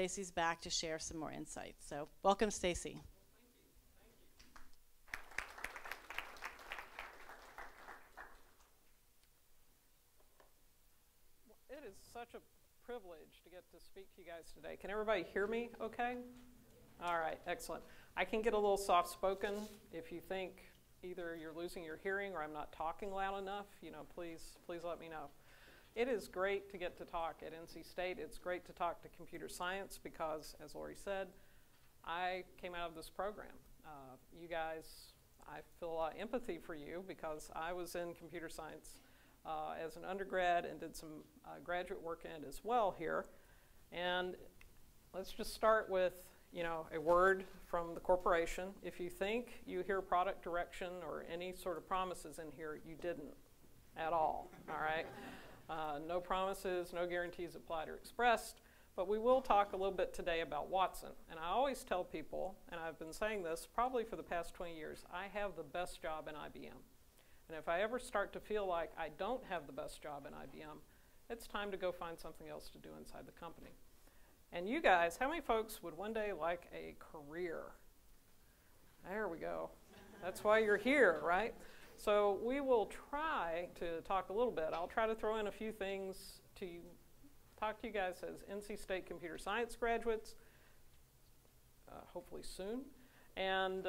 Stacy's back to share some more insights. So welcome, Stacy. It is such a privilege to get to speak to you guys today. Can everybody hear me okay? All right, excellent. I can get a little soft-spoken. If you think either you're losing your hearing or I'm not talking loud enough, please let me know. It is great to get to talk at NC State. It's great to talk to computer science because, as Lori said, I came out of this program. You guys, I feel a lot of empathy for you because I was in computer science as an undergrad and did some graduate work in it as well here. And let's just start with a word from the corporation. If you think you hear product direction or any sort of promises in here, you didn't at all right? No promises, no guarantees applied or expressed, but we will talk a little bit today about Watson. And I always tell people, and I've been saying this probably for the past 20 years, I have the best job in IBM. And if I ever start to feel like I don't have the best job in IBM, it's time to go find something else to do inside the company. And you guys, how many folks would one day like a career? There we go. That's why you're here, right? So we will try to talk a little bit. I'll try to throw in a few things to talk to you guys as NC State computer science graduates, hopefully soon, and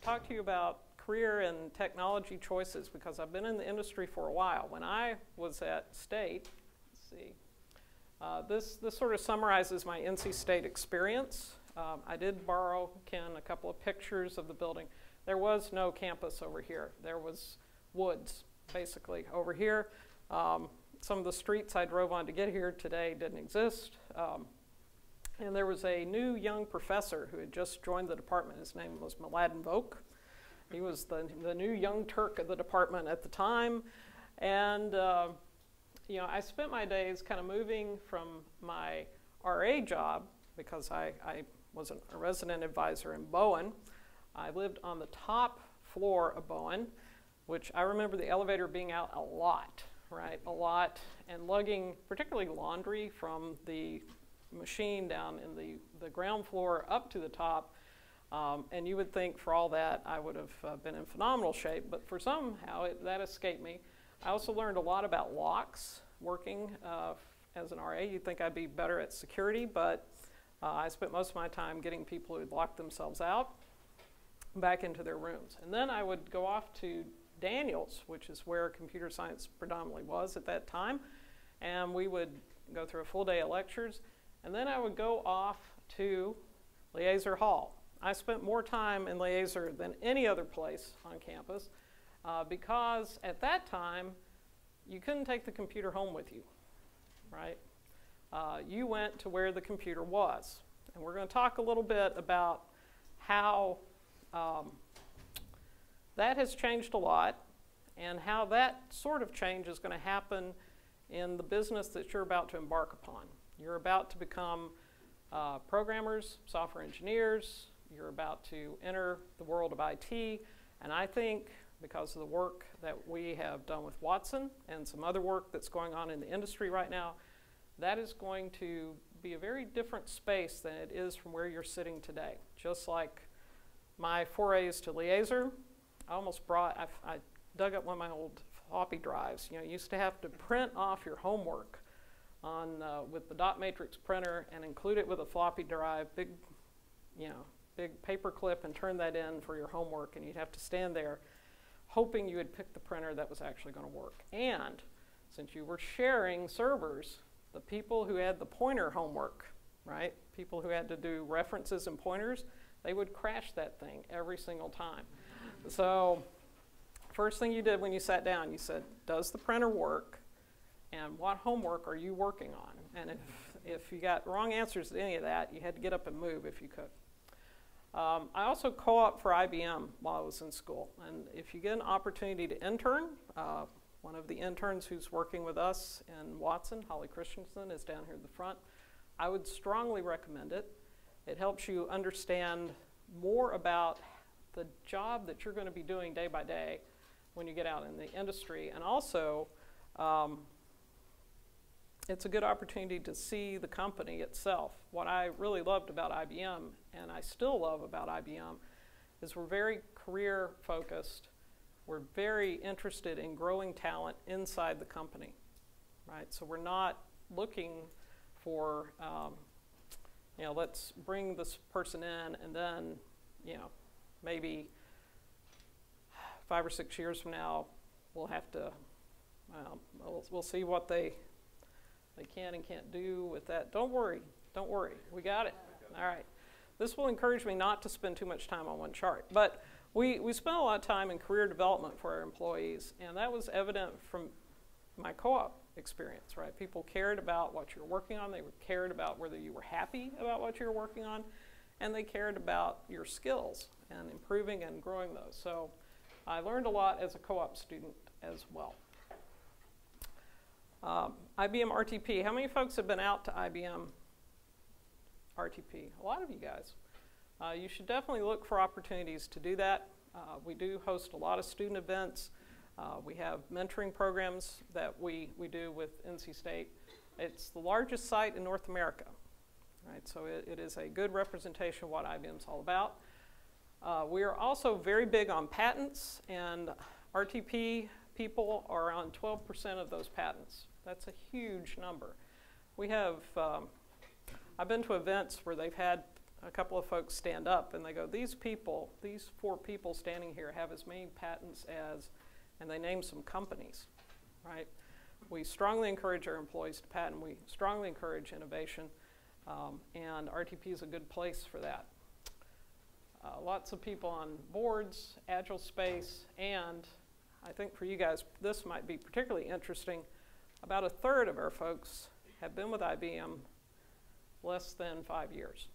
talk to you about career and technology choices because I've been in the industry for a while. When I was at State, let's see, this sort of summarizes my NC State experience. I did borrow, Ken, a couple of pictures of the building. There was no campus over here. There was woods, basically, over here. Some of the streets I drove on to get here today didn't exist. And there was a new young professor who had just joined the department. His name was Mladen Vok. He was the new young Turk of the department at the time. And I spent my days kind of moving from my RA job because I was a resident advisor in Bowen. I lived on the top floor of Bowen, which I remember the elevator being out a lot, right? A lot, and lugging particularly laundry from the machine down in the ground floor up to the top. And you would think for all that I would have been in phenomenal shape, but for somehow that escaped me. I also learned a lot about locks working as an RA. You'd think I'd be better at security, but I spent most of my time getting people who'd locked themselves out back into their rooms. And then I would go off to Daniels, which is where computer science predominantly was at that time, and we would go through a full day of lectures, and then I would go off to Laser Hall. I spent more time in Laser than any other place on campus because at that time you couldn't take the computer home with you, right? You went to where the computer was. And we're going to talk a little bit about how that has changed a lot and how that sort of change is going to happen in the business that you're about to embark upon. You're about to become programmers, software engineers. You're about to enter the world of IT. And I think because of the work that we have done with Watson and some other work that's going on in the industry right now, that is going to be a very different space than it is from where you're sitting today. Just like my forays to Laser, I almost brought, I dug up one of my old floppy drives. You used to have to print off your homework on with the dot matrix printer and include it with a floppy drive, big paper clip, and turn that in for your homework, and you'd have to stand there hoping you would pick the printer that was actually going to work. And since you were sharing servers, the people who had the pointer homework, right, people who had to do references and pointers, they would crash that thing every single time. So first thing you did when you sat down, you said, does the printer work, and what homework are you working on? And if you got wrong answers to any of that, you had to get up and move if you could. I also co-op for IBM while I was in school, and if you get an opportunity to intern, one of the interns who's working with us in Watson, Holly Christensen, is down here at the front. I would strongly recommend it. It helps you understand more about the job that you're going to be doing day by day when you get out in the industry, and also it's a good opportunity to see the company itself. What I really loved about IBM, and I still love about IBM, is we're very career focused. We're very interested in growing talent inside the company, right? So we're not looking for, you know, let's bring this person in and then, you know, maybe 5 or 6 years from now, we'll have to, we'll see what they can and can't do with that. Don't worry, we got it. All right. This will encourage me not to spend too much time on one chart, but we spent a lot of time in career development for our employees, and that was evident from my co-op experience, right? People cared about what you're working on, they cared about whether you were happy about what you were working on, and they cared about your skills and improving and growing those. So I learned a lot as a co-op student as well. IBM Rtp, how many folks have been out to IBM Rtp? A lot of you guys. You should definitely look for opportunities to do that. We do host a lot of student events. We have mentoring programs that we do with NC State. It's the largest site in North America, right? So it is a good representation of what IBM's all about. We are also very big on patents, and Rtp people are on 12% of those patents. That's a huge number. We have, I've been to events where they've had a couple of folks stand up and they go, these 4 people standing here have as many patents as, and they name some companies, right? We strongly encourage our employees to patent. We strongly encourage innovation, and Rtp is a good place for that. Lots of people on boards, Agile Space, and I think for you guys, this might be particularly interesting. About 1/3 of our folks have been with IBM less than 5 years.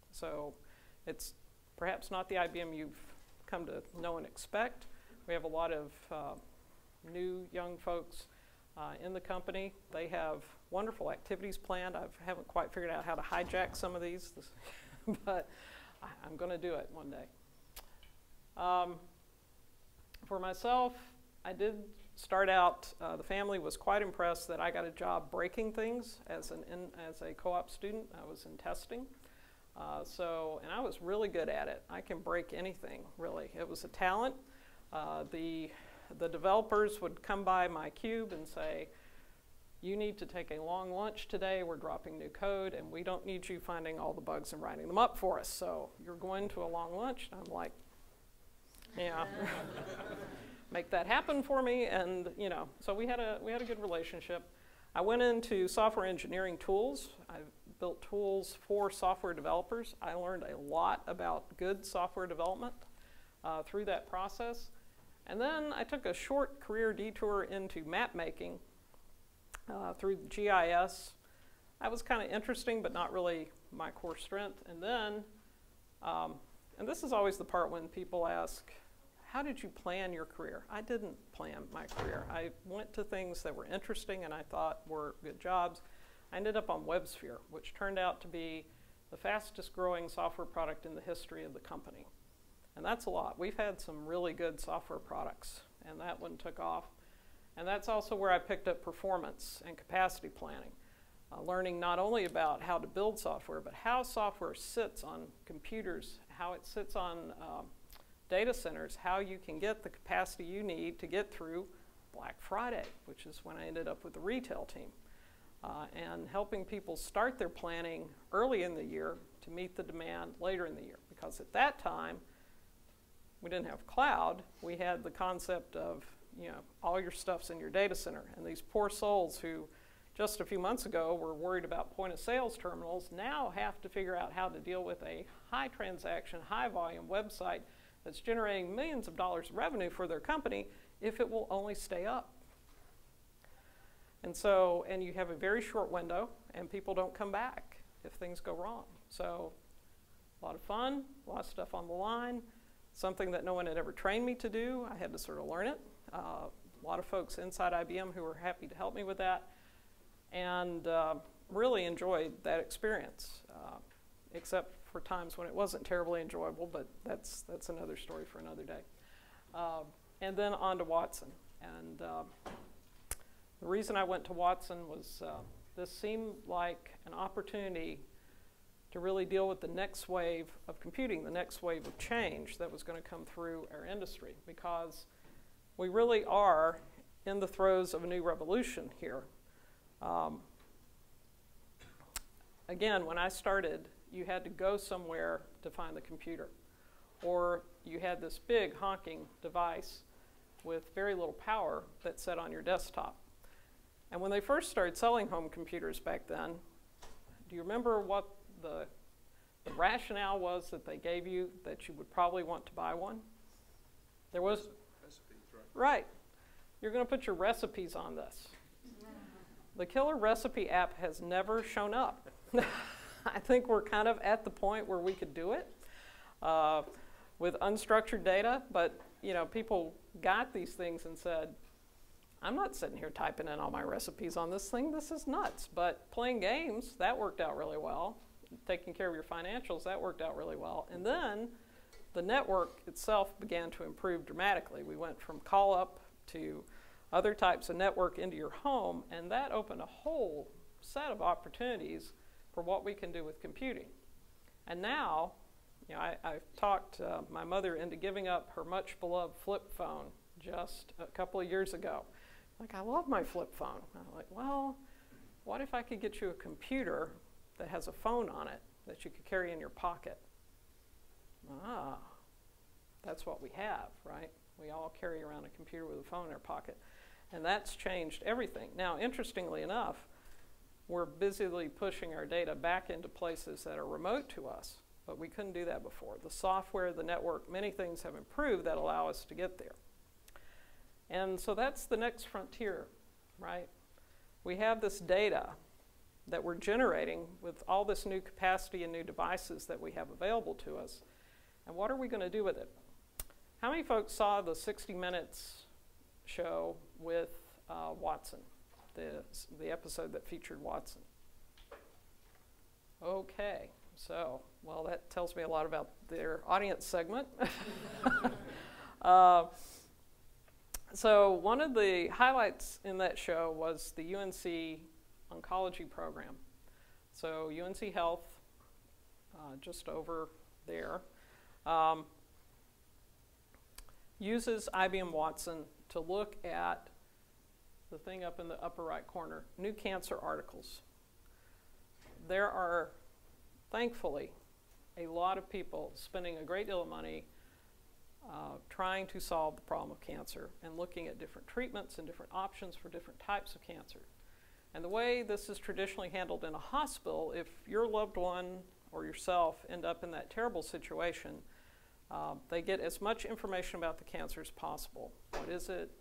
So it's perhaps not the IBM you've come to know and expect. We have a lot of new young folks in the company. They have wonderful activities planned. I haven't quite figured out how to hijack some of these, but I'm going to do it one day. For myself, I did start out, the family was quite impressed that I got a job breaking things as a co-op student. I was in testing. And I was really good at it. I can break anything, really. It was a talent. The developers would come by my cube and say, you need to take a long lunch today. We're dropping new code, and we don't need you finding all the bugs and writing them up for us. So you're going to a long lunch. And I'm like, yeah, make that happen for me. And you know, so we had a good relationship. I went into software engineering tools. I built tools for software developers. I learned a lot about good software development through that process. And then I took a short career detour into map making through GIS. That was kind of interesting, but not really my core strength. And then, and this is always the part when people ask, how did you plan your career? I didn't plan my career. I went to things that were interesting and I thought were good jobs. I ended up on WebSphere, which turned out to be the fastest growing software product in the history of the company. And that's a lot. We've had some really good software products, and that one took off. And that's also where I picked up performance and capacity planning, learning not only about how to build software, but how software sits on computers, how it sits on data centers, how you can get the capacity you need to get through Black Friday, which is when I ended up with the retail team. And helping people start their planning early in the year to meet the demand later in the year. Because at that time, we didn't have cloud. We had the concept of, you know, all your stuff's in your data center. And these poor souls who just a few months ago were worried about point of sales terminals now have to figure out how to deal with a high transaction, high volume website that's generating millions of dollars of revenue for their company if it will only stay up. And so, and you have a very short window, and people don't come back if things go wrong. So, a lot of fun, a lot of stuff on the line, something that no one had ever trained me to do. I had to sort of learn it. A lot of folks inside IBM who were happy to help me with that, and really enjoyed that experience, except for times when it wasn't terribly enjoyable, but that's another story for another day. And then on to Watson. And the reason I went to Watson was this seemed like an opportunity to really deal with the next wave of computing, the next wave of change that was going to come through our industry, because we really are in the throes of a new revolution here. Again, when I started, you had to go somewhere to find the computer, or you had this big honking device with very little power that sat on your desktop. And when they first started selling home computers back then, do you remember what the rationale was that they gave you that you would probably want to buy one? There was recipes, right? Right. You're going to put your recipes on this. The killer recipe app has never shown up. I think we're kind of at the point where we could do it with unstructured data, but you know, people got these things and said, I'm not sitting here typing in all my recipes on this thing. This is nuts. But playing games, that worked out really well. Taking care of your financials, that worked out really well. And then the network itself began to improve dramatically. We went from call-up to other types of network into your home, and that opened a whole set of opportunities for what we can do with computing. And now, you know, I've talked my mother into giving up her much-beloved flip phone just a couple of years ago. Like, I love my flip phone. I'm like, well, what if I could get you a computer that has a phone on it that you could carry in your pocket? Ah, that's what we have, right? We all carry around a computer with a phone in our pocket. And that's changed everything. Now, interestingly enough, we're busily pushing our data back into places that are remote to us, but we couldn't do that before. The software, the network, many things have improved that allow us to get there. And so that's the next frontier, right? We have this data that we're generating with all this new capacity and new devices that we have available to us. And what are we going to do with it? How many folks saw the 60 Minutes show with Watson, the episode that featured Watson? Okay, so, well, that tells me a lot about their audience segment. So one of the highlights in that show was the UNC oncology program. So UNC Health, just over there, uses IBM Watson to look at the thing up in the upper right corner, new cancer articles. There are, thankfully, a lot of people spending a great deal of money trying to solve the problem of cancer and looking at different treatments and different options for different types of cancer. And the way this is traditionally handled in a hospital, if your loved one or yourself end up in that terrible situation, they get as much information about the cancer as possible. What is it?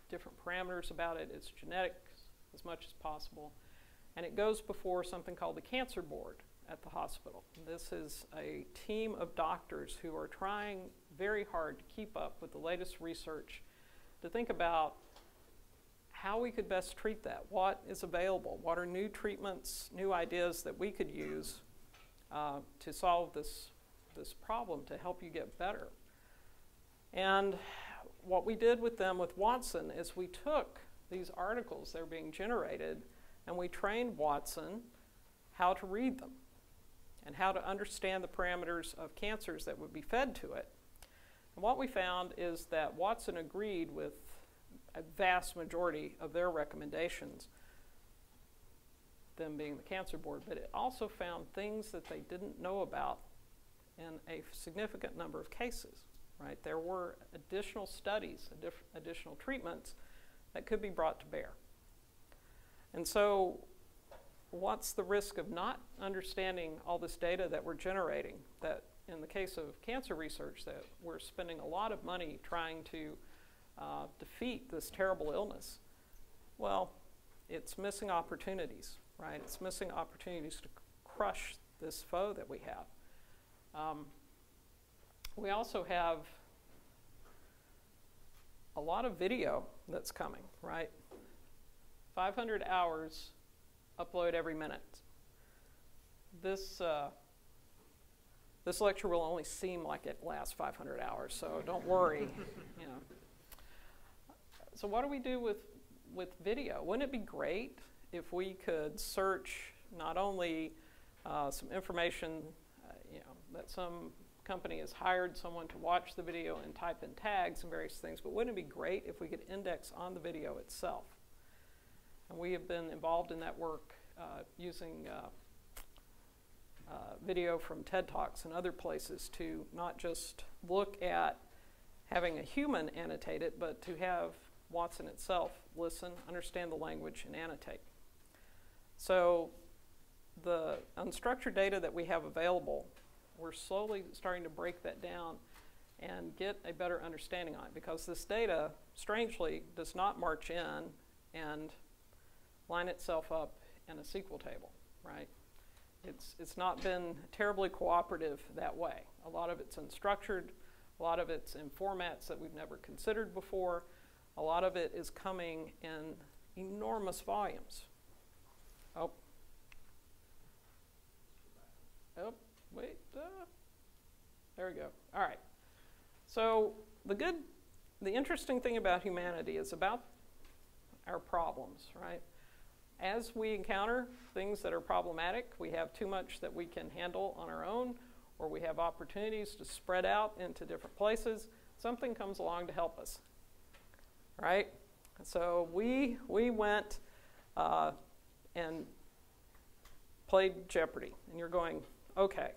Different parameters about it. It's genetics as much as possible. And it goes before something called the cancer board at the hospital. This is a team of doctors who are trying very hard to keep up with the latest research, to think about how we could best treat that. What is available? What are new treatments, new ideas that we could use to solve this problem, to help you get better? And what we did with them with Watson is we took these articles that are being generated and we trained Watson how to read them and how to understand the parameters of cancers that would be fed to it. And what we found is that Watson agreed with a vast majority of their recommendations, them being the cancer board, but it also found things that they didn't know about in a significant number of cases, right? There were additional studies, additional treatments that could be brought to bear. And so what's the risk of not understanding all this data that we're generating, that in the case of cancer research, that we're spending a lot of money trying to defeat this terrible illness? Well, it's missing opportunities, right? It's missing opportunities to crush this foe that we have. We also have a lot of video that's coming, right? 500 hours upload every minute. This lecture will only seem like it lasts 500 hours, so don't worry. You know. So what do we do with video? Wouldn't it be great if we could search not only some information, that some company has hired someone to watch the video and type in tags and various things, but wouldn't it be great if we could index on the video itself? And we have been involved in that work using video from TED Talks and other places to not just look at having a human annotate it, but to have Watson itself listen, understand the language, and annotate. So the unstructured data that we have available, we're slowly starting to break that down and get a better understanding on it, because this data, strangely, does not march in and line itself up in a SQL table, right? It's not been terribly cooperative that way. A lot of it's unstructured, a lot of it's in formats that we've never considered before, a lot of it is coming in enormous volumes. Oh, wait, there we go. All right. So the interesting thing about humanity is about our problems, right? As we encounter things that are problematic, we have too much that we can handle on our own, or we have opportunities to spread out into different places, something comes along to help us, right? So we went and played Jeopardy, and you're going, okay,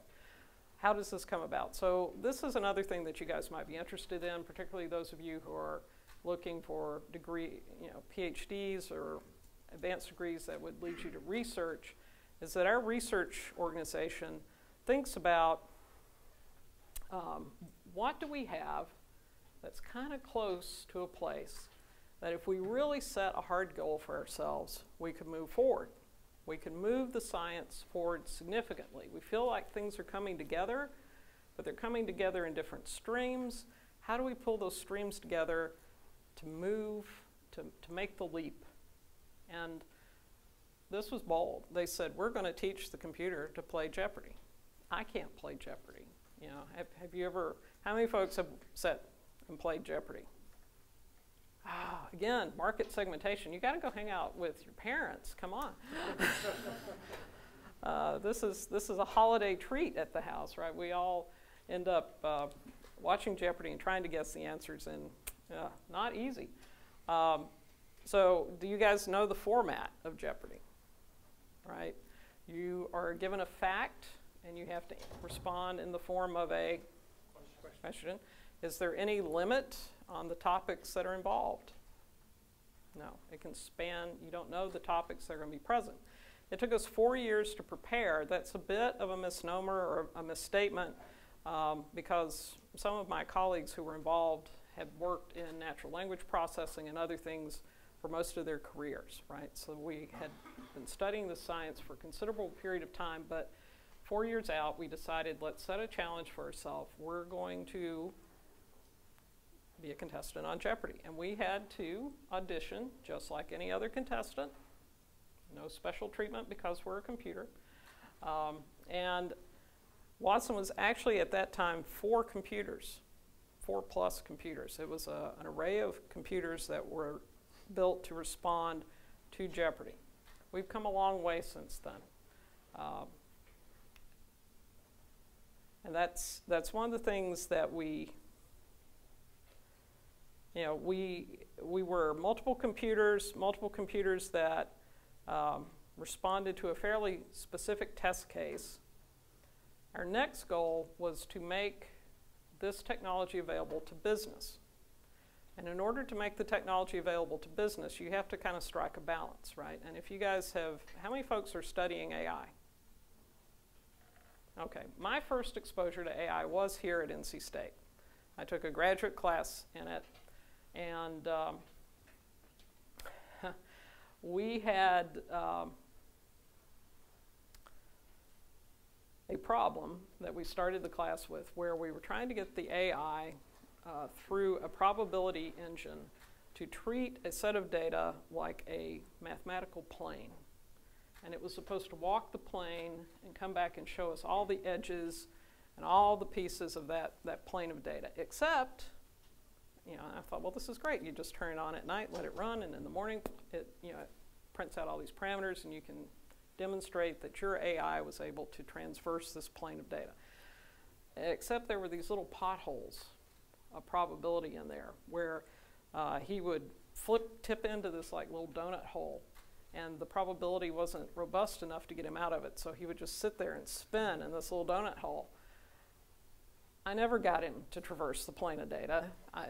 how does this come about? So this is another thing that you guys might be interested in, particularly those of you who are looking for PhDs or advanced degrees that would lead you to research, is that our research organization thinks about what do we have that's kind of close to a place that if we really set a hard goal for ourselves, we could move forward. We can move the science forward significantly. We feel like things are coming together, but they're coming together in different streams. How do we pull those streams together to move, to make the leap? And this was bold. They said, we're going to teach the computer to play Jeopardy. I can't play Jeopardy. Have you ever, how many folks have sat and played Jeopardy? Again, market segmentation. You got to go hang out with your parents. Come on. This is a holiday treat at the house, right? We all end up watching Jeopardy and trying to guess the answers, and not easy. So do you guys know the format of Jeopardy? Right? You are given a fact, and you have to respond in the form of a question. Is there any limit on the topics that are involved? No. It can span, you don't know the topics that are going to be present. It took us 4 years to prepare. That's a bit of a misnomer or a misstatement because some of my colleagues who were involved had worked in natural language processing and other things for most of their careers, right? So we had been studying the science for a considerable period of time, but 4 years out, we decided, let's set a challenge for ourselves. We're going to be a contestant on Jeopardy. And we had to audition just like any other contestant. No special treatment because we're a computer. And Watson was actually at that time 4 computers, 4+ computers. It was an array of computers that were built to respond to Jeopardy. We've come a long way since then. And that's one of the things that we were multiple computers that responded to a fairly specific test case. Our next goal was to make this technology available to business. And in order to make the technology available to business, you have to kind of strike a balance, right? And if you guys have, how many folks are studying AI? Okay, my first exposure to AI was here at NC State. I took a graduate class in it, and we had a problem that we started the class with where we were trying to get the AI through a probability engine to treat a set of data like a mathematical plane. And it was supposed to walk the plane and come back and show us all the edges and all the pieces of that plane of data, except, I thought, well, this is great. You just turn it on at night, let it run, and in the morning, it prints out all these parameters, and you can demonstrate that your AI was able to transverse this plane of data. Except there were these little potholes of probability in there where he would tip into this like little donut hole, and the probability wasn't robust enough to get him out of it, so he would just sit there and spin in this little donut hole. I never got him to traverse the plane of data.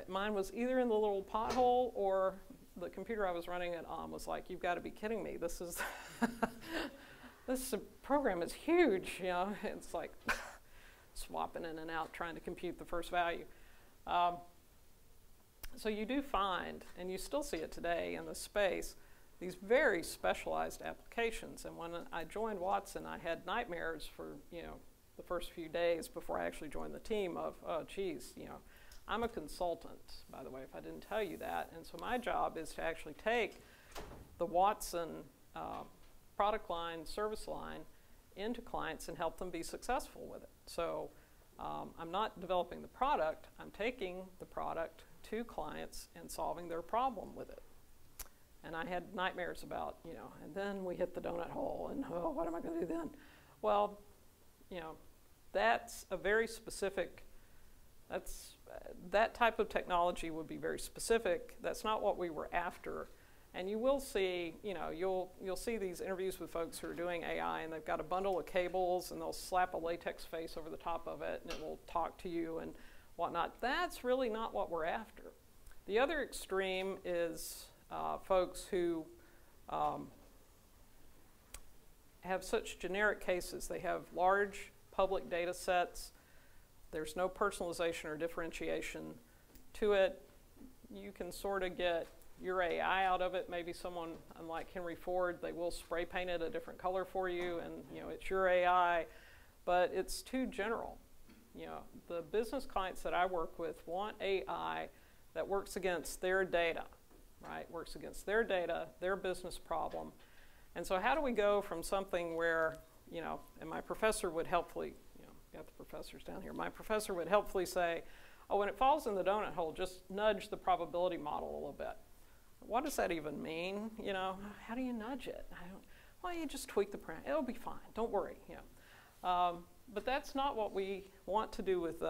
Mine was either in the little pothole, or the computer I was running it on was like, you've got to be kidding me. This is this program is huge, you know. It's like swapping in and out trying to compute the first value. So you do find, and you still see it today in the space, these very specialized applications. And when I joined Watson, I had nightmares for, you know, the first few days before I actually joined the team of, oh, geez, you know, I'm a consultant, by the way, if I didn't tell you that. And so my job is to actually take the Watson product line, service line, into clients and help them be successful with it. So I'm not developing the product, I'm taking the product to clients and solving their problem with it. And I had nightmares about, you know, and then we hit the donut hole, and oh, what am I going to do then? Well, you know, that's a very specific, that type of technology would be very specific. That's not what we were after. And you will see, you know, you'll see these interviews with folks who are doing AI, and they've got a bundle of cables, and they'll slap a latex face over the top of it, and it will talk to you and whatnot. That's really not what we're after. The other extreme is folks who have such generic cases. They have large public data sets. There's no personalization or differentiation to it. You can sort of get your AI out of it. Maybe someone, unlike Henry Ford, they will spray paint it a different color for you, and you know, it's your AI, but it's too general. You know, the business clients that I work with want AI that works against their data, right? Works against their data, their business problem. And so how do we go from something where, you know, and my professor would helpfully, you know, got the professors down here, my professor would helpfully say, oh, when it falls in the donut hole, just nudge the probability model a little bit. What does that even mean? You know, how do you nudge it? Well, you just tweak the parameter. It'll be fine. Don't worry. You know. But that's not what we want to do with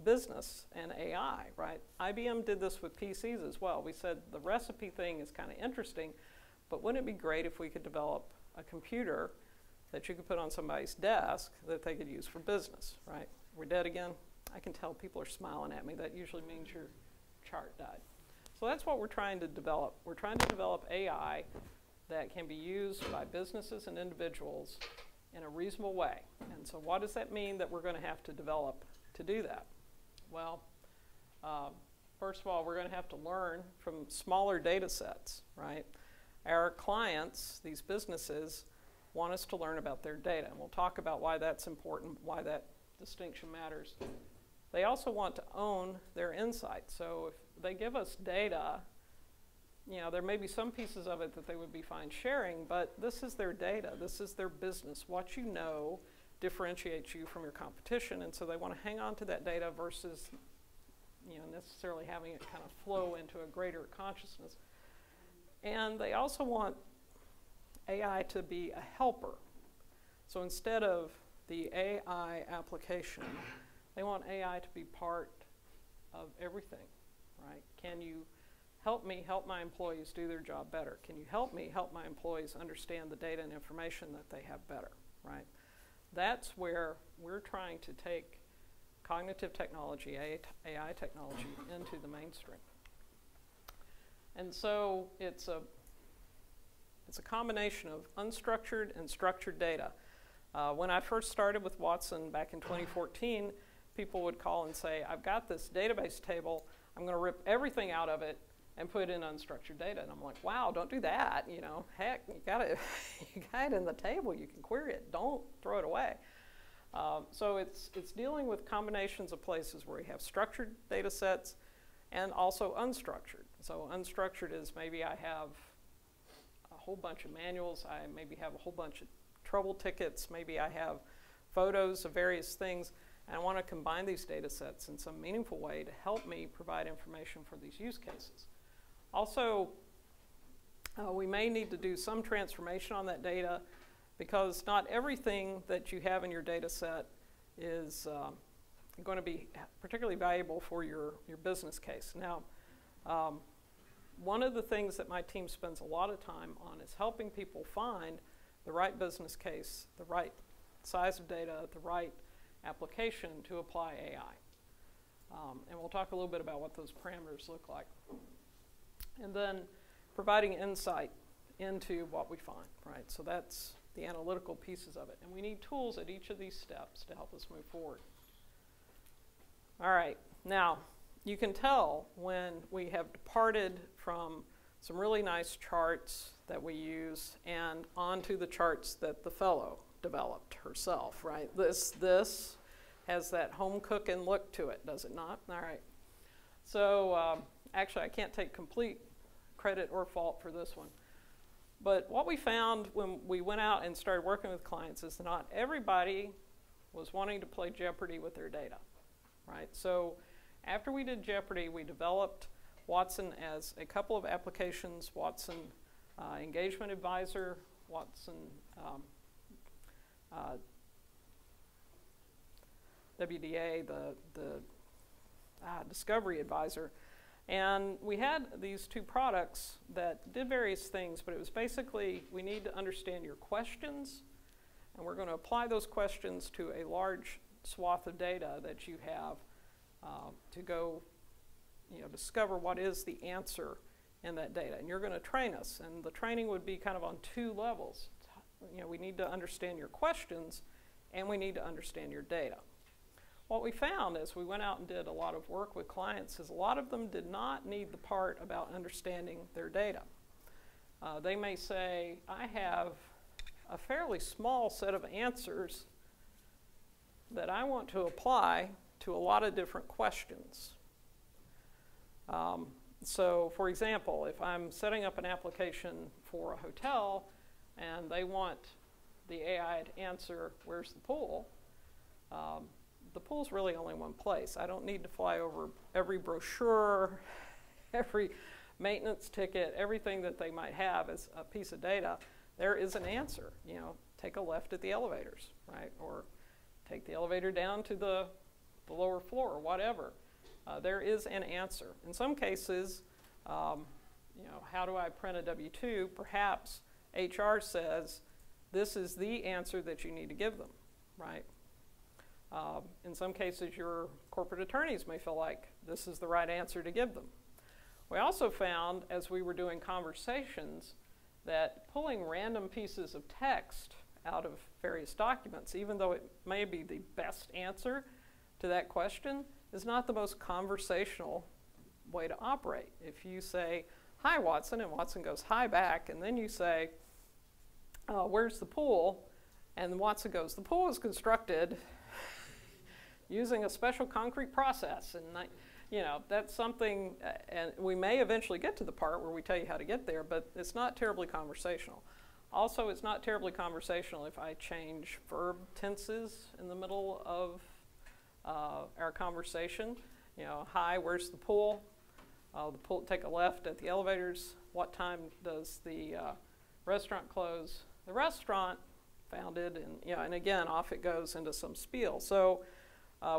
business and AI, right? IBM did this with PCs as well. We said the recipe thing is kind of interesting, but wouldn't it be great if we could develop a computer that you could put on somebody's desk that they could use for business, right? We're dead again? I can tell people are smiling at me. That usually means your chart died. So that's what we're trying to develop. We're trying to develop AI that can be used by businesses and individuals in a reasonable way. And so what does that mean that we're going to have to develop to do that? Well, first of all, we're going to have to learn from smaller data sets, right? Our clients, these businesses, want us to learn about their data. And we'll talk about why that's important, why that distinction matters. They also want to own their insights. So if they give us data, you know, there may be some pieces of it that they would be fine sharing, but this is their data, this is their business. What you know differentiates you from your competition, and so they want to hang on to that data versus, you know, necessarily having it kind of flow into a greater consciousness. And they also want AI to be a helper. So instead of the AI application, they want AI to be part of everything, right? Can you help me help my employees do their job better? Can you help me help my employees understand the data and information that they have better, right? That's where we're trying to take cognitive technology, AI technology, into the mainstream. And so it's a combination of unstructured and structured data. When I first started with Watson back in 2014, people would call and say, I've got this database table, I'm going to rip everything out of it and put in unstructured data. And I'm like, wow, don't do that. You know, heck, you got it in the table, you can query it, don't throw it away. So it's dealing with combinations of places where you have structured data sets and also unstructured. So unstructured is maybe I have a whole bunch of manuals, I maybe have a whole bunch of trouble tickets, maybe I have photos of various things, and I want to combine these data sets in some meaningful way to help me provide information for these use cases. Also, We may need to do some transformation on that data because not everything that you have in your data set is going to be particularly valuable for your business case. Now, one of the things that my team spends a lot of time on is helping people find the right business case, the right size of data, the right application to apply AI. And we'll talk a little bit about what those parameters look like. And then providing insight into what we find, right? So that's the analytical pieces of it. And we need tools at each of these steps to help us move forward. All right, now you can tell when we have departed from some really nice charts that we use and onto the charts that the fellow developed herself, right? This has that home cooking look to it, does it not? All right. So actually, I can't take complete credit or fault for this one. But what we found when we went out and started working with clients is that not everybody was wanting to play Jeopardy with their data, right? So after we did Jeopardy, we developed Watson as a couple of applications, Watson Engagement Advisor, Watson WDA, the Discovery Advisor. And we had these two products that did various things, but it was basically we need to understand your questions, and we're going to apply those questions to a large swath of data that you have to go discover what is the answer in that data. And you're going to train us, and the training would be kind of on two levels. We need to understand your questions, and we need to understand your data. What we found as we went out and did a lot of work with clients is a lot of them did not need the part about understanding their data. They may say, I have a fairly small set of answers that I want to apply to a lot of different questions. So for example, if I'm setting up an application for a hotel and they want the AI to answer, where's the pool? The pool's really only one place. I don't need to fly over every brochure, every maintenance ticket, everything that they might have as a piece of data. There is an answer. Take a left at the elevators, right? Or take the elevator down to the lower floor, or whatever. There is an answer. In some cases, how do I print a W-2? Perhaps HR says, this is the answer that you need to give them, right? In some cases, your corporate attorneys may feel like this is the right answer to give them. We also found, as we were doing conversations, that pulling random pieces of text out of various documents, even though it may be the best answer to that question, is not the most conversational way to operate. If you say, hi, Watson, and Watson goes, hi back, and then you say, where's the pool? And Watson goes, the pool is constructed using a special concrete process. And that's something, and we may eventually get to the part where we tell you how to get there, but it's not terribly conversational. Also, it's not terribly conversational if I change verb tenses in the middle of our conversation. Hi, where's the pool? The pool, take a left at the elevators. What time does the restaurant close? The restaurant founded, and again, off it goes into some spiel. So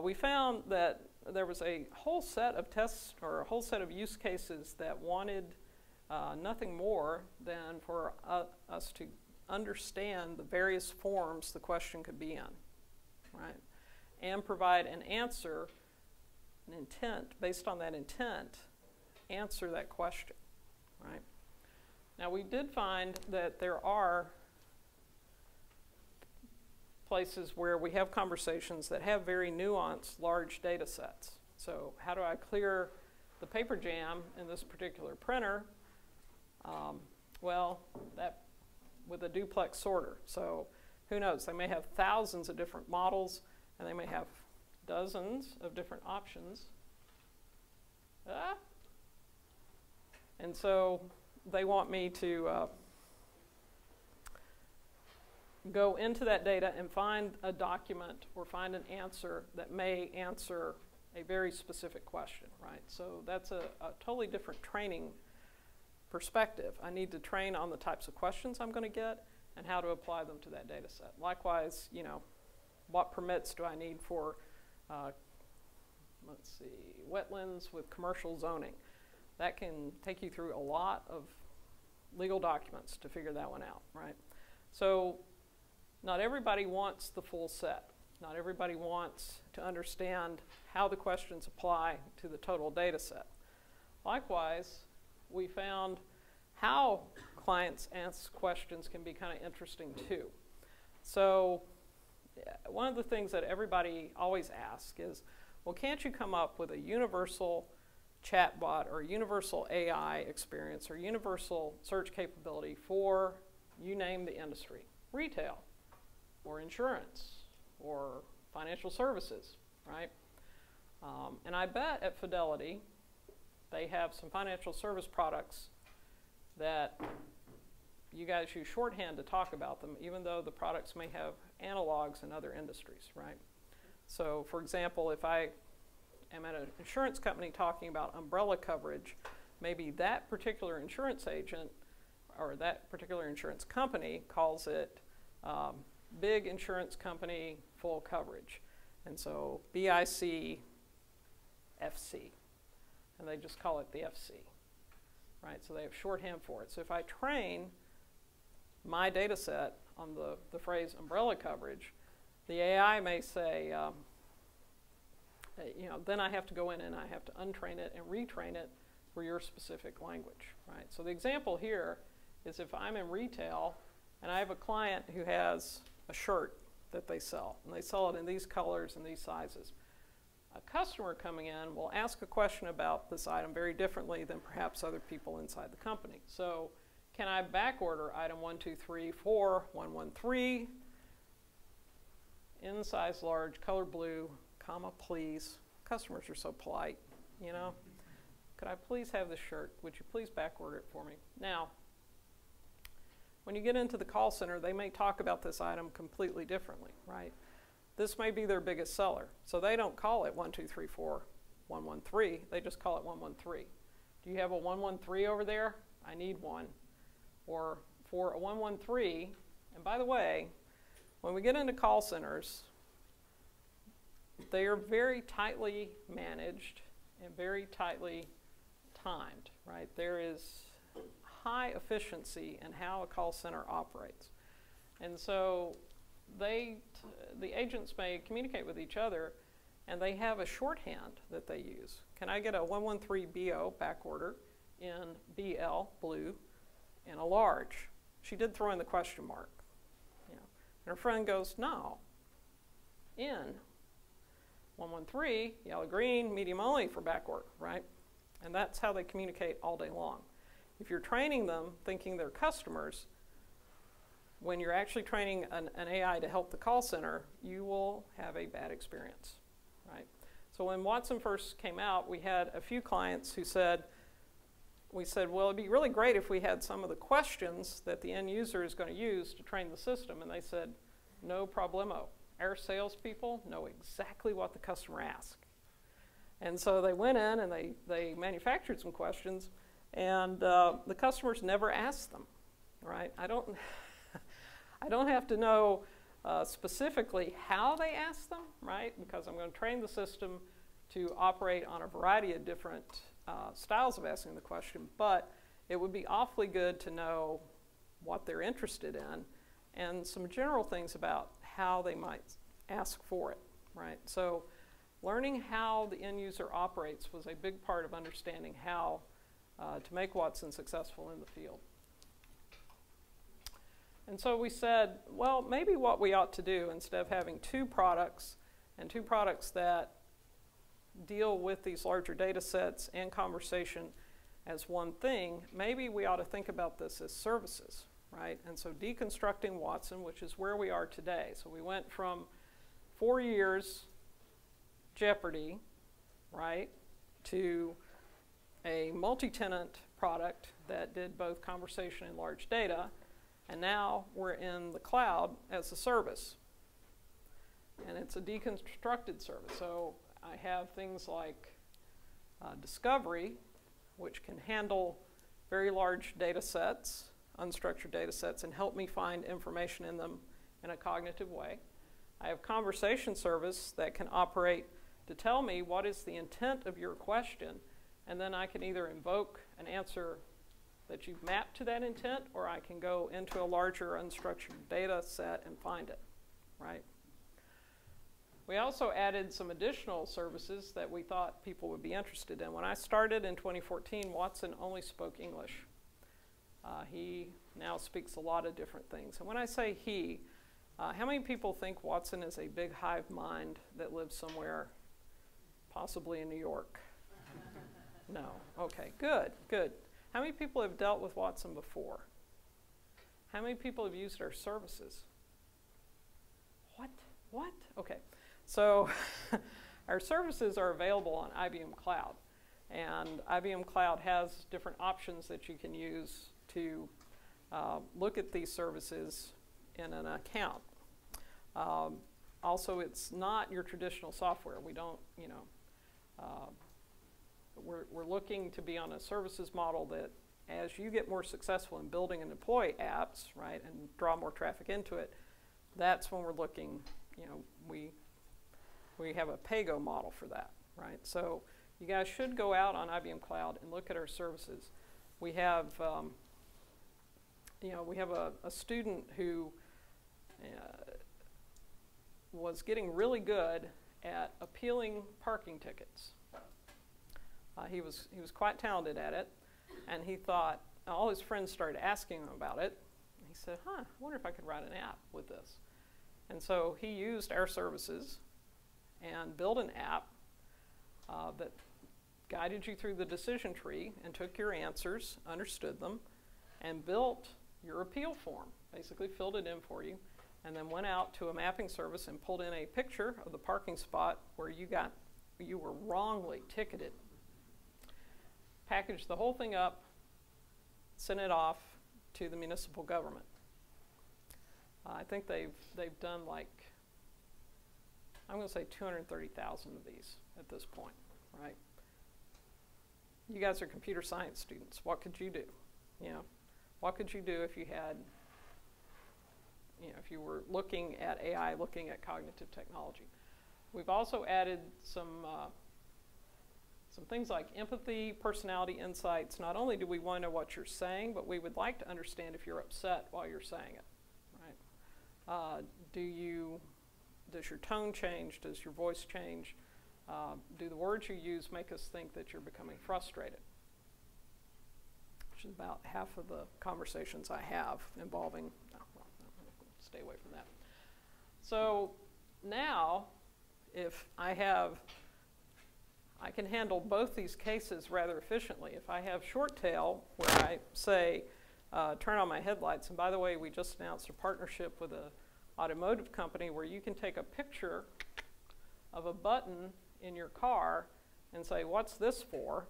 we found that there was a whole set of tests or a whole set of use cases that wanted nothing more than for us to understand the various forms the question could be in, right? And provide an answer, an intent, based on that intent, answer that question, right? Now, we did find that there are places where we have conversations that have very nuanced, large data sets. So how do I clear the paper jam in this particular printer? Well, that with a duplex sorter. So who knows? They may have thousands of different models, and they may have dozens of different options. And so they want me to go into that data and find a document or find an answer that may answer a very specific question, right? So that's a totally different training perspective. I need to train on the types of questions I'm going to get and how to apply them to that data set. Likewise, you know, what permits do I need for, let's see, wetlands with commercial zoning? That can take you through a lot of legal documents to figure that one out, right? So not everybody wants the full set. Not everybody wants to understand how the questions apply to the total data set. Likewise, we found how clients ask questions can be kind of interesting too. So one of the things that everybody always asks is, well, can't you come up with a universal chatbot or universal AI experience or universal search capability for, you name the industry, retail or insurance or financial services, right? And I bet at Fidelity they have some financial service products that you guys use shorthand to talk about them, even though the products may have analogs in other industries, right? So for example, if I am at an insurance company talking about umbrella coverage, maybe that particular insurance agent or that particular insurance company calls it big insurance company full coverage. And so BIC FC, and they just call it the FC, right? So they have shorthand for it. So if I train my data set on the phrase umbrella coverage, the AI may say, you know, then I have to go in and I have to untrain it and retrain it for your specific language, right? So the example here is if I'm in retail and I have a client who has a shirt that they sell, and they sell it in these colors and these sizes. A customer coming in will ask a question about this item very differently than perhaps other people inside the company. So can I back order item 1234113 in size large, color blue, comma, please? Customers are so polite, you know. Could I please have this shirt? Would you please back order it for me? Now, when you get into the call center, they may talk about this item completely differently, right? This may be their biggest seller. So they don't call it 1234113. They just call it 113. Do you have a 113 over there? I need one. Or for a 113, and by the way, when we get into call centers, they are very tightly managed and very tightly timed, right? There is high efficiency in how a call center operates. And so the agents may communicate with each other and they have a shorthand that they use. Can I get a 113BO back order in BL, blue, in a large? She did throw in the question mark. You know. And her friend goes, no, in 113, yellow, green, medium only for back order, right? And that's how they communicate all day long. If you're training them thinking they're customers, when you're actually training an AI to help the call center, you will have a bad experience, right? So when Watson first came out, we had a few clients who said, we said, well, it'd be really great if we had some of the questions that the end user is going to use to train the system. And they said, no problemo. Our salespeople know exactly what the customer asked. And so they went in and they manufactured some questions, and the customers never asked them, right? I don't have to know specifically how they ask them, right? Because I'm going to train the system to operate on a variety of different styles of asking the question, but it would be awfully good to know what they're interested in and some general things about how they might ask for it, right? So learning how the end user operates was a big part of understanding how to make Watson successful in the field. And so we said, well, maybe what we ought to do, instead of having two products and two products that deal with these larger data sets and conversation as one thing, maybe we ought to think about this as services, right? And so deconstructing Watson, which is where we are today. So we went from 4 years Jeopardy, right, to a multi-tenant product that did both conversation and large data, and now we're in the cloud as a service. And it's a deconstructed service. So I have things like discovery, which can handle very large data sets, unstructured data sets, and help me find information in them in a cognitive way. I have conversation service that can operate to tell me what is the intent of your question, and then I can either invoke an answer that you've mapped to that intent, or I can go into a larger unstructured data set and find it, right? We also added some additional services that we thought people would be interested in. When I started in 2014, Watson only spoke English. He now speaks a lot of different things. And when I say he, how many people think Watson is a big hive mind that lives somewhere, possibly in New York? No. Okay, good, good. How many people have dealt with Watson before? How many people have used our services? What? What? Okay. So our services are available on Ibm Cloud. And Ibm Cloud has different options that you can use to look at these services in an account. Also, it's not your traditional software. We don't, you know, we're looking to be on a services model that as you get more successful in building and deploy apps, right, and draw more traffic into it, that's when we're looking, you know, we have a pay-go model for that, right? So you guys should go out on Ibm Cloud and look at our services. We have, you know, we have a student who was getting really good at appealing parking tickets. He was quite talented at it, and he thought, all his friends started asking him about it. He said, I wonder if I could write an app with this. And so he used our services and built an app that guided you through the decision tree and took your answers, understood them, and built your appeal form, basically filled it in for you, and then went out to a mapping service and pulled in a picture of the parking spot where you were wrongly ticketed. Packaged the whole thing up, sent it off to the municipal government. I think they've done like, I'm going to say 230,000 of these at this point, right? You guys are computer science students. What could you do? You know, what could you do if you had, you know, if you were looking at AI, looking at cognitive technology? We've also added some things like empathy, personality insights. Not only do we want to know what you're saying, but we would like to understand if you're upset while you're saying it, right? Does your tone change? Does your voice change? Do the words you use make us think that you're becoming frustrated? Which is about half of the conversations I have involving, stay away from that. So now, if I can handle both these cases rather efficiently. If I have short tail, where I say, turn on my headlights, and by the way, we just announced a partnership with an automotive company where you can take a picture of a button in your car and say, what's this for?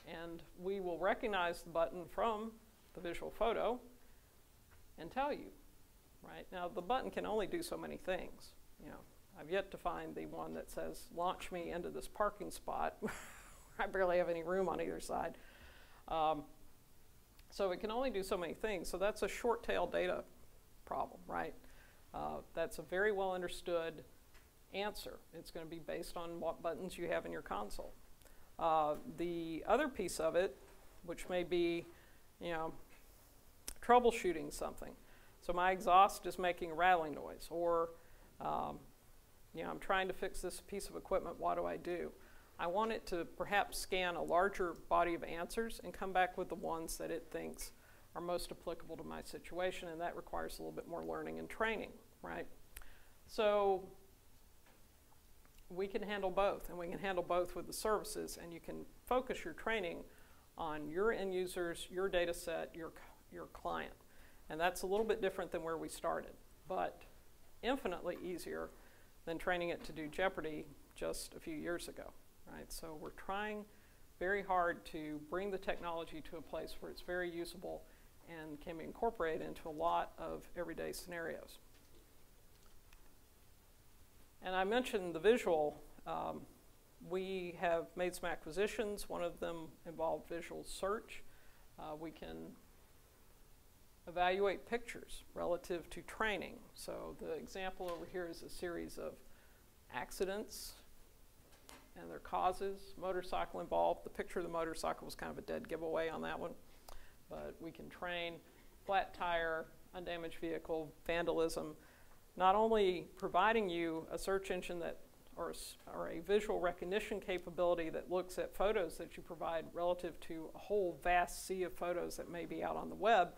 And we will recognize the button from the visual photo and tell you, right? Now, the button can only do so many things, you know. I've yet to find the one that says, launch me into this parking spot. I barely have any room on either side. So it can only do so many things. So that's a short tail data problem, right? That's a very well understood answer. It's going to be based on what buttons you have in your console. The other piece of it, which may be, you know, troubleshooting something. So my exhaust is making a rattling noise, or you know, I'm trying to fix this piece of equipment, what do I do? I want it to perhaps scan a larger body of answers and come back with the ones that it thinks are most applicable to my situation, and that requires a little bit more learning and training, right? So we can handle both, and we can handle both with the services, and you can focus your training on your end users, your data set, your client. And that's a little bit different than where we started, but infinitely easier than training it to do Jeopardy just a few years ago, right? So we're trying very hard to bring the technology to a place where it's very usable and can be incorporated into a lot of everyday scenarios. And I mentioned the visual. We have made some acquisitions. One of them involved visual search. We can evaluate pictures relative to training. So the example over here is a series of accidents and their causes, motorcycle involved. The picture of the motorcycle was kind of a dead giveaway on that one. But we can train flat tire, undamaged vehicle, vandalism, not only providing you a search engine that, or a visual recognition capability that looks at photos that you provide relative to a whole vast sea of photos that may be out on the web,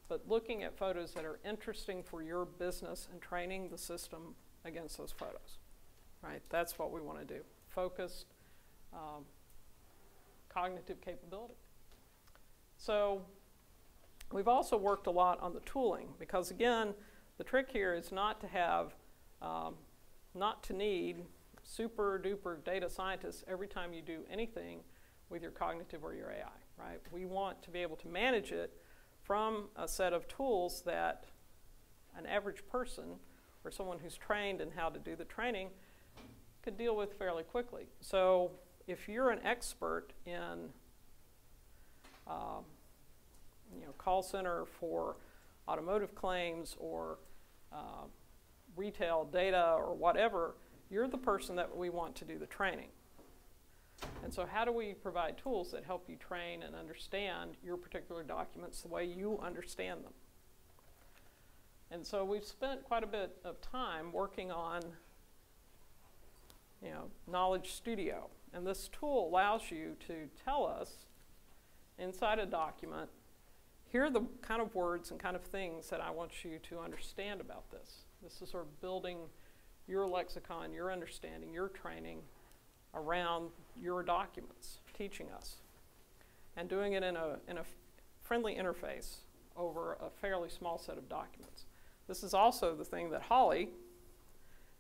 but looking at photos that are interesting for your business and training the system against those photos, right? That's what we want to do. Focused cognitive capability. So we've also worked a lot on the tooling because, again, the trick here is not to have, not to need super duper data scientists every time you do anything with your cognitive or your AI, right? We want to be able to manage it from a set of tools that an average person or someone who's trained in how to do the training could deal with fairly quickly. So if you're an expert in call center for automotive claims or retail data or whatever, you're the person that we want to do the training. And so how do we provide tools that help you train and understand your particular documents the way you understand them? And so we've spent quite a bit of time working on Knowledge Studio. And this tool allows you to tell us inside a document, here are the kind of words and kind of things that I want you to understand about this. This is sort of building your lexicon, your understanding, your training around your documents, teaching us, and doing it in a friendly interface over a fairly small set of documents. This is also the thing that Holly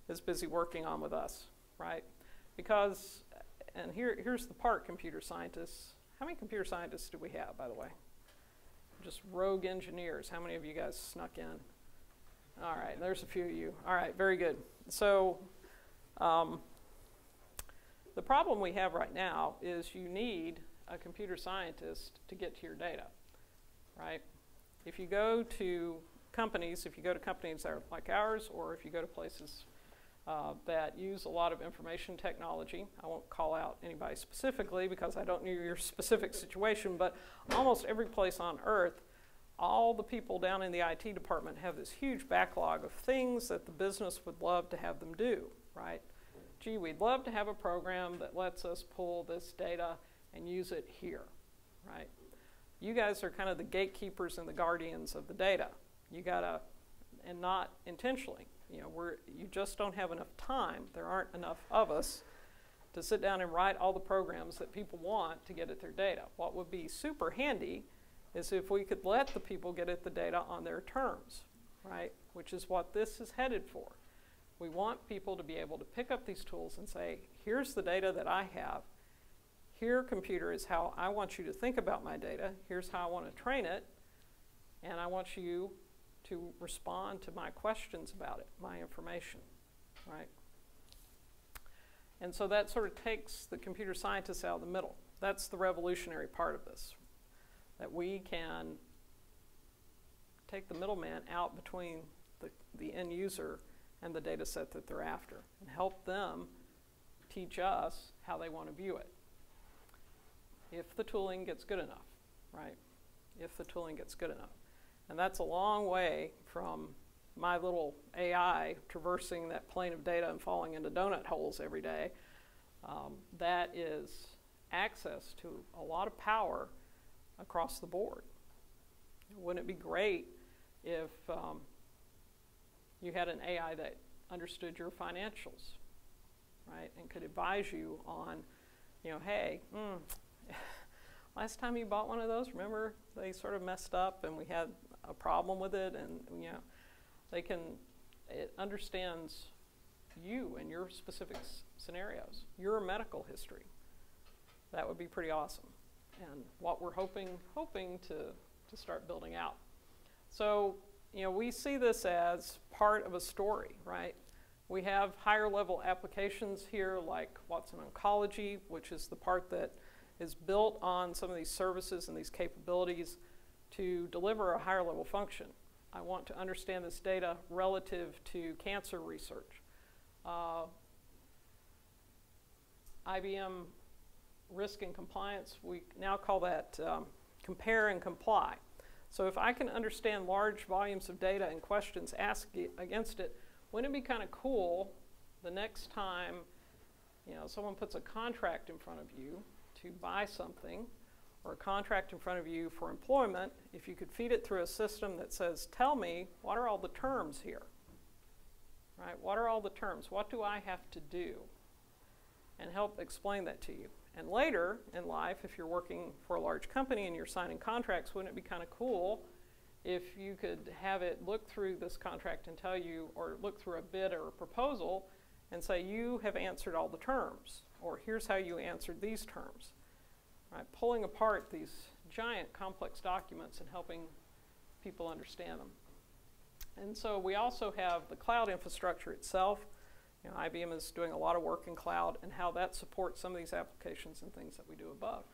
is busy working on with us, right? Because, and here's the part, computer scientists. How many computer scientists do we have, by the way? Just rogue engineers. How many of you guys snuck in? All right, there's a few of you. All right, very good. So the problem we have right now is you need a computer scientist to get to your data, right? If you go to companies that are like ours, or if you go to places that use a lot of information technology, I won't call out anybody specifically because I don't know your specific situation, but almost every place on earth, all the people down in the IT department have this huge backlog of things that the business would love to have them do, right? Gee, we'd love to have a program that lets us pull this data and use it here, right? You guys are kind of the gatekeepers and the guardians of the data. You gotta, and not intentionally, you just don't have enough time. There aren't enough of us to sit down and write all the programs that people want to get at their data. What would be super handy is if we could let the people get at the data on their terms, right? Which is what this is headed for. We want people to be able to pick up these tools and say, here's the data that I have. Here, computer, is how I want you to think about my data. Here's how I want to train it. And I want you to respond to my questions about it, my information, right? And so that sort of takes the computer scientists out of the middle. That's the revolutionary part of this, that we can take the middleman out between the end user and the data set that they're after and help them teach us how they want to view it. If the tooling gets good enough, right? If the tooling gets good enough. And that's a long way from my little AI traversing that plane of data and falling into donut holes every day. That is access to a lot of power across the board. Wouldn't it be great if you had an AI that understood your financials, right, and could advise you on, hey, last time you bought one of those, remember they sort of messed up and we had a problem with it, and it understands you and your specific scenarios, your medical history. That would be pretty awesome, and what we're hoping to start building out. So, we see this as part of a story, right? We have higher level applications here, like what's in oncology, which is the part that is built on some of these services and these capabilities to deliver a higher level function. I want to understand this data relative to cancer research. IBM Risk and Compliance, we now call that compare and comply. So if I can understand large volumes of data and questions asked against it, wouldn't it be kind of cool the next time someone puts a contract in front of you to buy something, or a contract in front of you for employment, if you could feed it through a system that says, tell me, what are all the terms here? Right? What are all the terms? What do I have to do? And help explain that to you. And later in life, if you're working for a large company and you're signing contracts, wouldn't it be kind of cool if you could have it look through this contract and tell you, or look through a bid or a proposal and say, you have answered all the terms, or here's how you answered these terms. Right? Pulling apart these giant complex documents and helping people understand them. And so we also have the cloud infrastructure itself. IBM is doing a lot of work in cloud and how that supports some of these applications and things that we do above.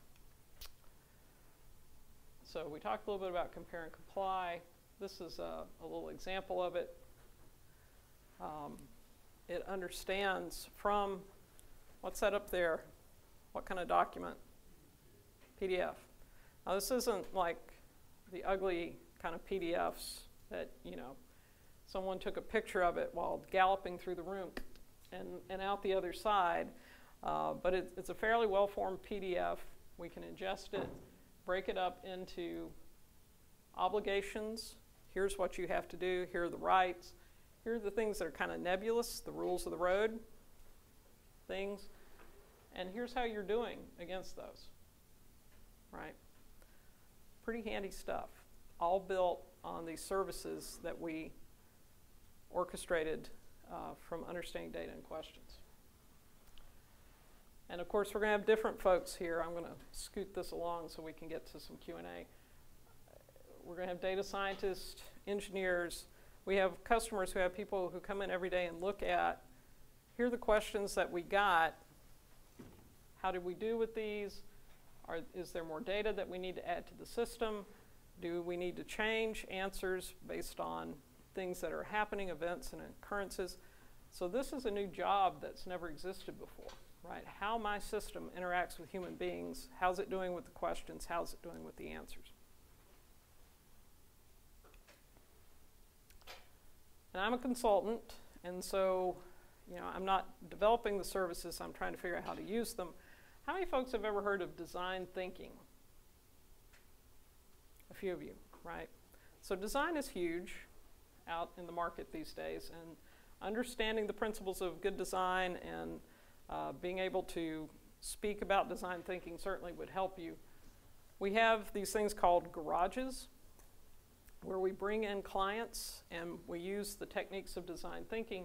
So we talked a little bit about compare and comply. This is a little example of it. It understands from, what's that up there? What kind of document? PDF. Now this isn't like the ugly kind of PDFs that, someone took a picture of it while galloping through the room and out the other side. But it's a fairly well-formed PDF. We can ingest it, break it up into obligations. Here's what you have to do. Here are the rights. Here are the things that are kind of nebulous, the rules of the road things. And here's how you're doing against those. Right? Pretty handy stuff. All built on these services that we orchestrated from understanding data and questions. And of course, we're going to have different folks here. I'm going to scoot this along so we can get to some Q&A. We're going to have data scientists, engineers. We have customers who have people who come in every day and look at, here are the questions that we got. How did we do with these? Is there more data that we need to add to the system? Do we need to change answers based on things that are happening, events and occurrences? So this is a new job that's never existed before, right? How my system interacts with human beings, how's it doing with the questions, how's it doing with the answers? And I'm a consultant, and so I'm not developing the services, I'm trying to figure out how to use them. How many folks have ever heard of design thinking? A few of you, right? So design is huge out in the market these days, and understanding the principles of good design and being able to speak about design thinking certainly would help you. We have these things called garages, where we bring in clients and we use the techniques of design thinking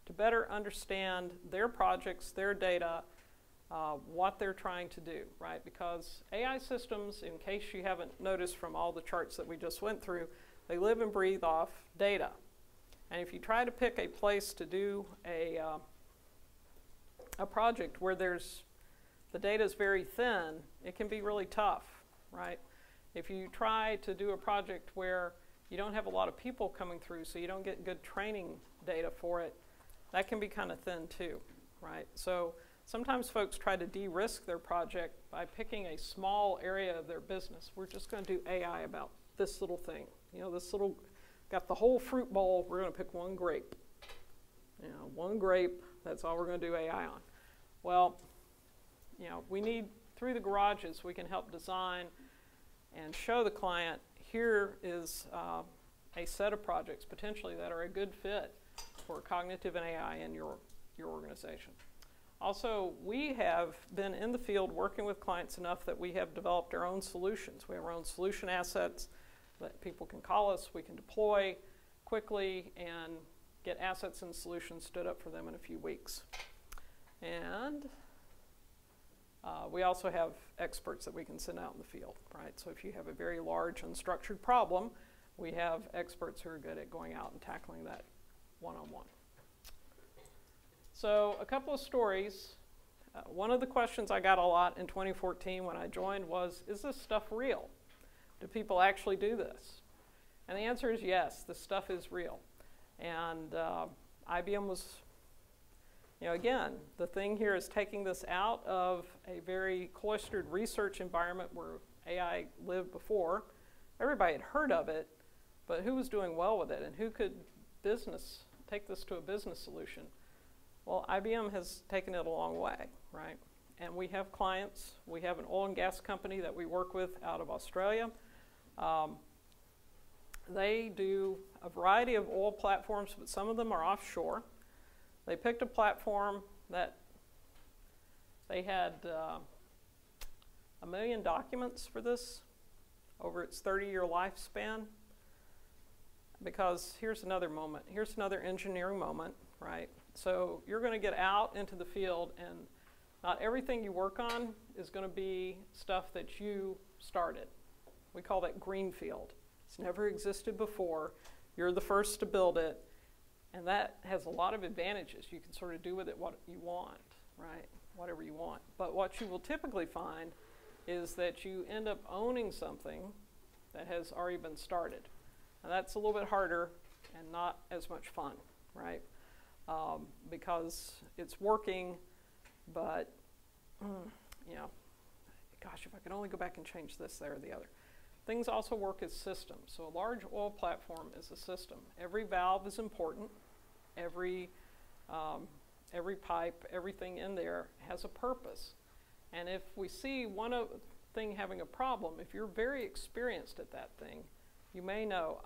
to better understand their projects, their data, what they're trying to do, right? Because AI systems, in case you haven't noticed from all the charts that we just went through, they live and breathe off data. And if you try to pick a place to do a project where the data is very thin, it can be really tough, right? If you try to do a project where you don't have a lot of people coming through, so you don't get good training data for it, that can be kind of thin too, right? So sometimes folks try to de-risk their project by picking a small area of their business. We're just going to do AI about this little thing. This little, got the whole fruit bowl, we're going to pick one grape. One grape, that's all we're going to do AI on. Well, we need, through the garages, we can help design and show the client, here is a set of projects potentially that are a good fit for cognitive and AI in your organization. Also, we have been in the field working with clients enough that we have developed our own solutions. We have our own solution assets that people can call us, we can deploy quickly and get assets and solutions stood up for them in a few weeks. And we also have experts that we can send out in the field, right? So if you have a very large unstructured problem, we have experts who are good at going out and tackling that one-on-one. So a couple of stories. one of the questions I got a lot in 2014 when I joined was, is this stuff real? Do people actually do this? And the answer is yes, this stuff is real. And IBM was, you know, again, the thing here is taking this out of a very cloistered research environment where AI lived before. Everybody had heard of it, but who was doing well with it, and who could take this to a business solution? Well, IBM has taken it a long way, right? And we have clients. We have an oil and gas company that we work with out of Australia. They do a variety of oil platforms, but some of them are offshore. They picked a platform that they had 1 million documents for this over its 30-year lifespan. Because here's another moment. Here's another engineering moment, right? So you're going to get out into the field, and not everything you work on is going to be stuff that you started. We call that greenfield. It's never existed before. You're the first to build it, and that has a lot of advantages. You can sort of do with it what you want, right? Whatever you want. But what you will typically find is that you end up owning something that has already been started. And that's a little bit harder and not as much fun, right? Because it's working, but, you know, gosh, if I could only go back and change this, there, or the other. Things also work as systems. So a large oil platform is a system. Every valve is important. Every pipe, everything in there has a purpose. And if we see one thing having a problem, if you're very experienced at that thing, you may know,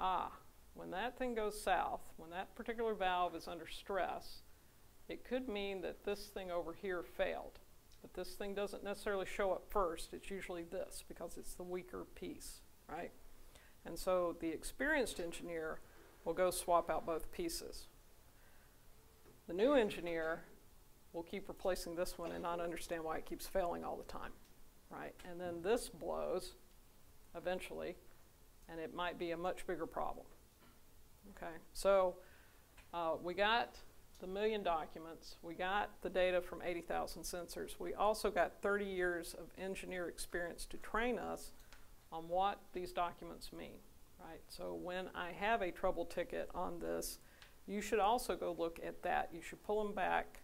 when that thing goes south, when that particular valve is under stress, it could mean that this thing over here failed. But this thing doesn't necessarily show up first. It's usually this, because it's the weaker piece, right? And so the experienced engineer will go swap out both pieces. The new engineer will keep replacing this one and not understand why it keeps failing all the time, right? And then this blows eventually, and it might be a much bigger problem. Okay, so we got the 1 million documents. We got the data from 80,000 sensors. We also got 30 years of engineer experience to train us on what these documents mean, right? So when I have a trouble ticket on this, you should also go look at that. You should pull them back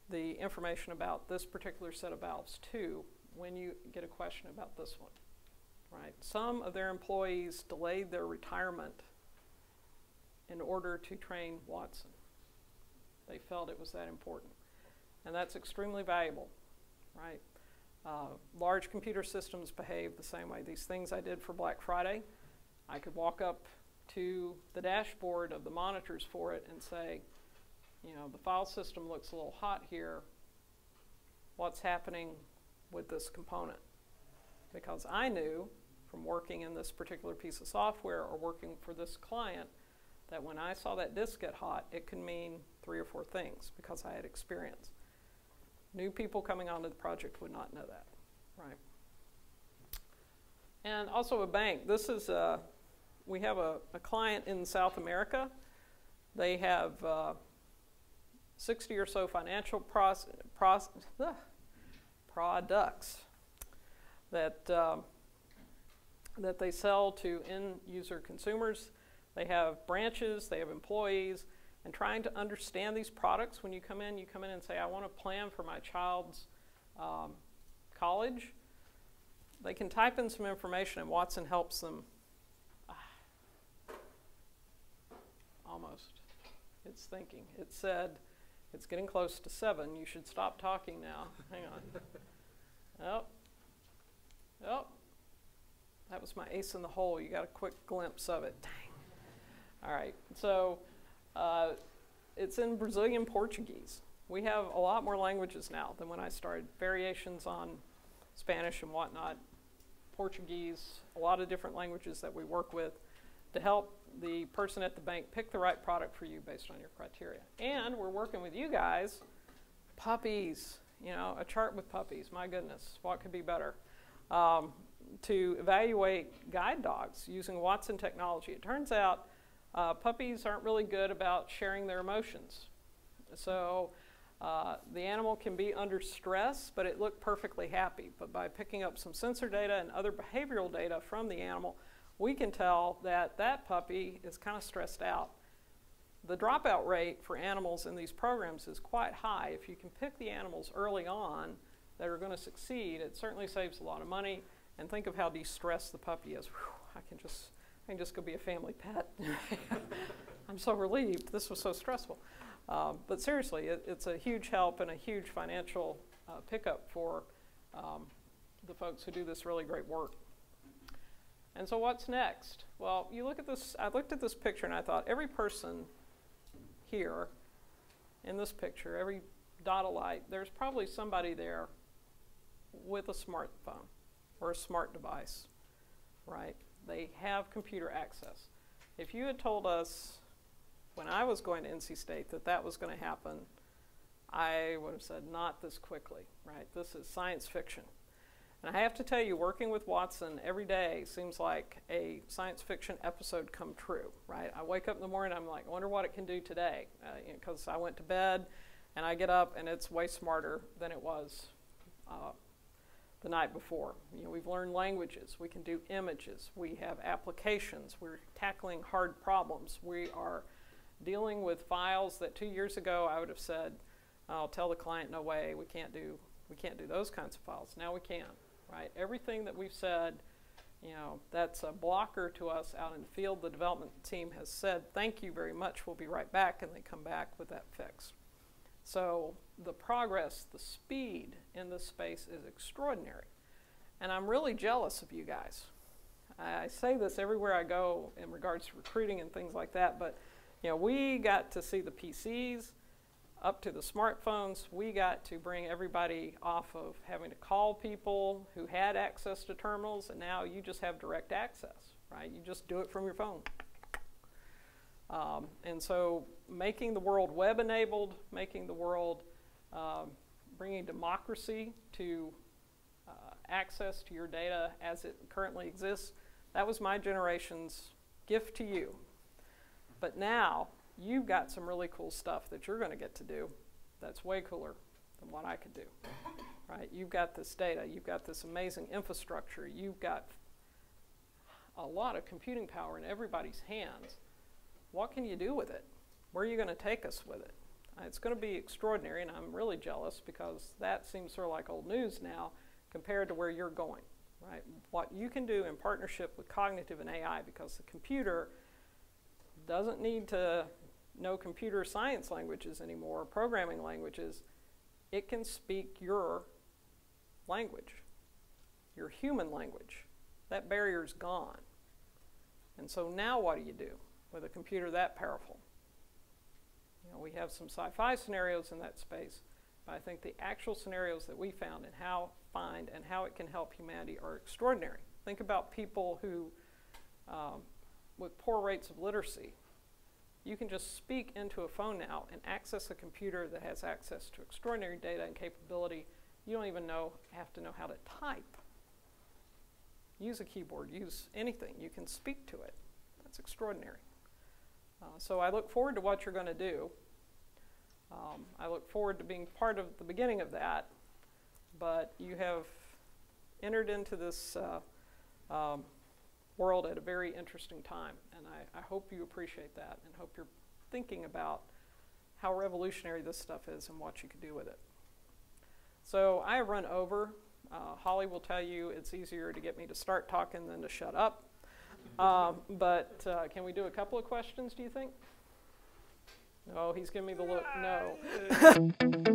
the information about this particular set of valves too when you get a question about this one, right? Some of their employees delayed their retirement in order to train Watson. They felt it was that important. And that's extremely valuable, right? Large computer systems behave the same way. These things I did for Black Friday, I could walk up to the dashboard of the monitors for it and say, you know, the file system looks a little hot here. What's happening with this component? Because I knew from working in this particular piece of software or working for this client that when I saw that disk get hot, it could mean 3 or 4 things because I had experience. New people coming onto the project would not know that, right? And also a bank. This is we have a client in South America. They have 60 or so financial products that that they sell to end user consumers. They have branches, they have employees, and trying to understand these products. When you come in and say, I want to plan for my child's college. They can type in some information and Watson helps them. Almost. It's thinking. It said, it's getting close to 7. You should stop talking now. Hang on. Oh. Oh. That was my ace in the hole. You got a quick glimpse of it. Dang. All right. So it's in Brazilian Portuguese. We have a lot more languages now than when I started. Variations on Spanish and whatnot. Portuguese, a lot of different languages that we work with to help the person at the bank pick the right product for you based on your criteria. And we're working with you guys. Puppies, you know, a chart with puppies. My goodness, what could be better? To evaluate guide dogs using Watson technology. It turns out puppies aren't really good about sharing their emotions. So The animal can be under stress, but it looked perfectly happy. But by picking up some sensor data and other behavioral data from the animal, we can tell that that puppy is kind of stressed out. The dropout rate for animals in these programs is quite high. If you can pick the animals early on that are going to succeed, it certainly saves a lot of money. And think of how de-stressed the puppy is. Whew, I can just go be a family pet. I'm so relieved. This was so stressful. But seriously, it's a huge help and a huge financial pickup for the folks who do this really great work. And so what's next? Well, you look at this. I looked at this picture and I thought every person here in this picture, every dot of light, there's probably somebody there with a smartphone or a smart device, right? They have computer access. If you had told us when I was going to NC State that that was going to happen, I would have said, not this quickly, right? This is science fiction. And I have to tell you, working with Watson every day seems like a science fiction episode come true, right? I wake up in the morning, I'm like, I wonder what it can do today, because I went to bed and I get up and it's way smarter than it was the night before. You know, we've learned languages, we can do images, we have applications, we're tackling hard problems, we are dealing with files that 2 years ago I would have said, I'll tell the client, no way, we can't do those kinds of files. Now we can, right? Everything that we've said, you know, that's a blocker to us out in the field. The development team has said, thank you very much, we'll be right back, and they come back with that fix. So the progress, the speed in this space is extraordinary. And I'm really jealous of you guys. I say this everywhere I go in regards to recruiting and things like that, but you know, we got to see the PCs up to the smartphones. We got to bring everybody off of having to call people who had access to terminals, and now you just have direct access, right? You just do it from your phone. And so making the world web-enabled, making the world, bringing democracy to access to your data as it currently exists, that was my generation's gift to you. But now, you've got some really cool stuff that you're going to get to do that's way cooler than what I could do, right? You've got this data, you've got this amazing infrastructure, you've got a lot of computing power in everybody's hands. What can you do with it? Where are you going to take us with it? It's going to be extraordinary, and I'm really jealous because that seems sort of like old news now compared to where you're going, right? What you can do in partnership with cognitive and AI, because the computer doesn't need to know computer science languages anymore, programming languages. It can speak your language, your human language. That barrier's gone. And so now what do you do with a computer that powerful? You know, we have some sci-fi scenarios in that space, but I think the actual scenarios that we found and how it can help humanity are extraordinary. Think about people who with poor rates of literacy. You can just speak into a phone now and access a computer that has access to extraordinary data and capability. You don't even have to know how to type. Use a keyboard, use anything. You can speak to it. That's extraordinary. So I look forward to what you're going to do. I look forward to being part of the beginning of that. But you have entered into this world at a very interesting time, and I hope you appreciate that and hope you're thinking about how revolutionary this stuff is and what you could do with it. So I have run over. Holly will tell you it's easier to get me to start talking than to shut up. But can we do a couple of questions, do you think? No, he's giving me the look, no.